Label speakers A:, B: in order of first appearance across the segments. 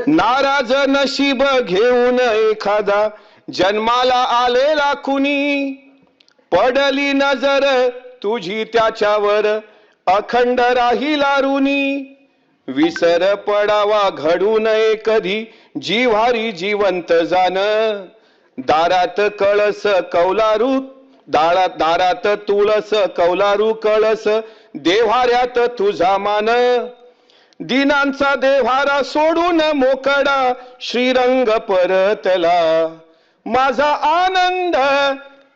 A: नाराज नशीब घेऊन एखादा जन्माला आलेला कुणी, पडली नजर तुझी त्याच्यावर अखंड राहिला ऋणी. विसर पडावा घडू नये कधी जिव्हारी जिवंत जाण. दारात कळस कौलारू दारात तुळस कौलारू कळस देव्हाऱ्यात तुझा मान. दिनांचा देव्हारा सोडून मोकळा श्रीरंग परतला. माझा आनंद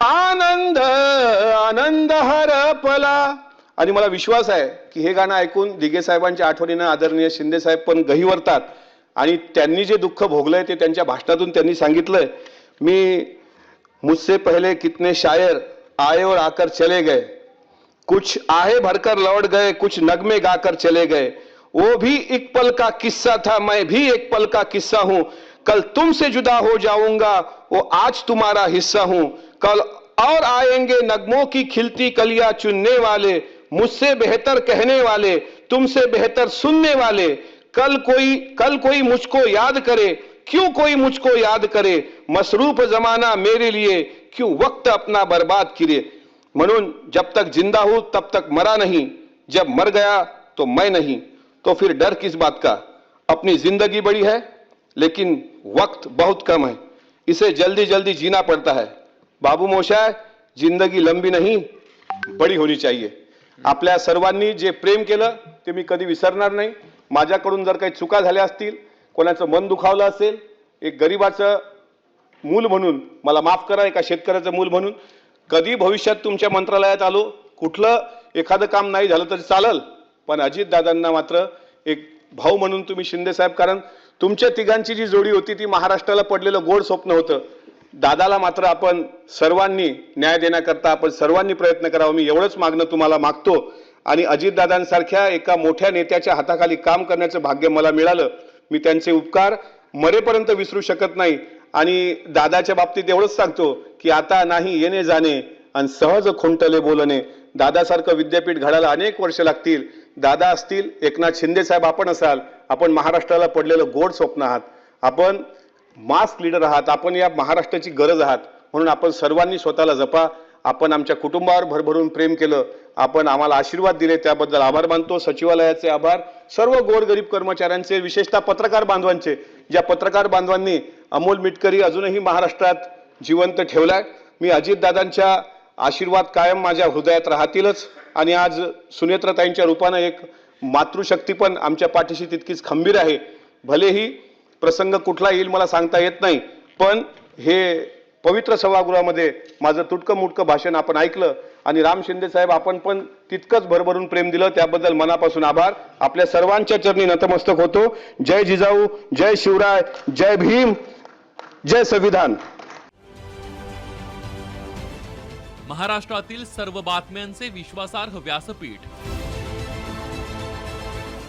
A: आनंद आनंद हरपला. आणि मला विश्वास आहे की हे गाणं ऐकून दिघे साहेबांच्या आठवणीनं आदरणीय शिंदे साहेब पण गहिवरतात आणि त्यांनी जे दुःख भोगलंय ते त्यांच्या भाषणातून त्यांनी सांगितलंय. मी मुझसे पहले कितने शायर आए और आकर चले गए, कुछ आहे भरकर लौट गए, कुछ नगमे गाकर चले गए. वो भी एक पल का किस्सा था, मैं भी एक पल का किस्सा हूं. कल तुमसे जुदा हो जाऊंगा, वो आज तुम्हारा हिस्सा हूं. कल और आएंगे नगमों की खिलती कलियां चुनने वाले, मुझसे बेहतर कहने वाले, तुमसे बेहतर सुनने वाले. कल कोई मुझको याद करे, क्यों कोई मुझको याद करे. मसरूफ जमाना मेरे लिए, क्यों वक्त अपना बर्बाद करे. म्हणून जब तक जिंदा हूं तब तक मरा नहीं, जब मर गया तो मैं नहीं. तो फिर डर किस बात का. अपनी जिंदगी बड़ी है लेकिन वक्त बहुत कम है, इसे जल्दी जल्दी जीना पड़ता है. बाबू मोशाय, जिंदगी लंबी नहीं बड़ी होनी चाहिए. आपल्या सर्वांनी जे प्रेम केलं ते मी कधी विसरणार नाही. माझ्याकडून जर काही चुका झाल्या असतील, कोणाचं मन दुखावलं असेल, एक गरीबाचं मूल म्हणून मला माफ करा, एका शेतकऱ्याचं मूल म्हणून कधी भविष्यात तुमच्या मंत्रालयात आलो, कुठलं एखादं काम नाही झालं तरी चालल, पण अजित दादांना मात्र एक भाऊ म्हणून तुम्ही शिंदे साहेब, कारण तुमच्या तिघांची जी जोडी होती ती महाराष्ट्राला पडलेलं गोड स्वप्न होतं. दादाला मात्र आपण सर्वांनी न्याय देण्याकरता आपण सर्वांनी प्रयत्न करावा, मी एवढंच मागणं तुम्हाला मागतो. आणि अजितदादांसारख्या एका मोठ्या नेत्याच्या हाताखाली काम करण्याचं भाग्य मला मिळालं. मी त्यांचे उपकार मरेपर्यंत विसरू शकत नाही. आणि दादाच्या बाबतीत एवढंच सांगतो की आता नाही येणे जाणे आणि सहज खुंटले बोलणे. दादासारखं विद्यापीठ घडायला अनेक वर्ष लागतील. दादा असतील, एकनाथ शिंदे साहेब आपण असाल, आपण महाराष्ट्राला पडलेलं गोड स्वप्न आहात, आपण मास्क लीडर आहात, आपण या महाराष्ट्राची गरज आहात. म्हणून आपण सर्वांनी स्वतःला जपा. आपण आमच्या कुटुंबावर भरभरून प्रेम केलं, आपण आम्हाला आशीर्वाद दिले, त्याबद्दल आभार मानतो. सचिवालयाचे आभार, सर्व गोरगरीब कर्मचाऱ्यांचे, विशेषतः पत्रकार बांधवांचे, ज्या पत्रकार बांधवांनी अमोल मिटकरी अजूनही महाराष्ट्रात जिवंत ठेवलाय. मी अजितदादांच्या आशीर्वाद कायम माझ्या हृदयात राहतीलच. आणि आज सुनेत्रताईंच्या रूपानं एक मातृशक्ती पण आमच्या पाठीशी तितकीच खंबीर आहे. भलेही प्रसंग कुठला येईल मला सांगता येत नाही, पण हे पवित्र सभागृहामध्ये माझं तुटकं मुटकं भाषण आपण ऐकलं आणि राम शिंदे साहेब आपण पण तितकंच भरभरून प्रेम दिलं, त्याबद्दल मनापासून आभार. आपल्या सर्वांच्या चरणी नतमस्तक होतो. जय जिजाऊ, जय शिवराय, जय भीम, जय संविधान.
B: महाराष्ट्रातील सर्व बातम्यांचे विश्वासार्ह व्यासपीठ.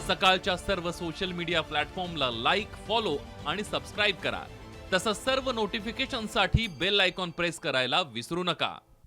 B: सकाळच्या सर्व सोशल मीडिया प्लॅटफॉर्मला लाईक, फॉलो आणि सबस्क्राईब करा. तसंच सर्व नोटिफिकेशनसाठी बेल आयकॉन प्रेस करायला विसरू नका.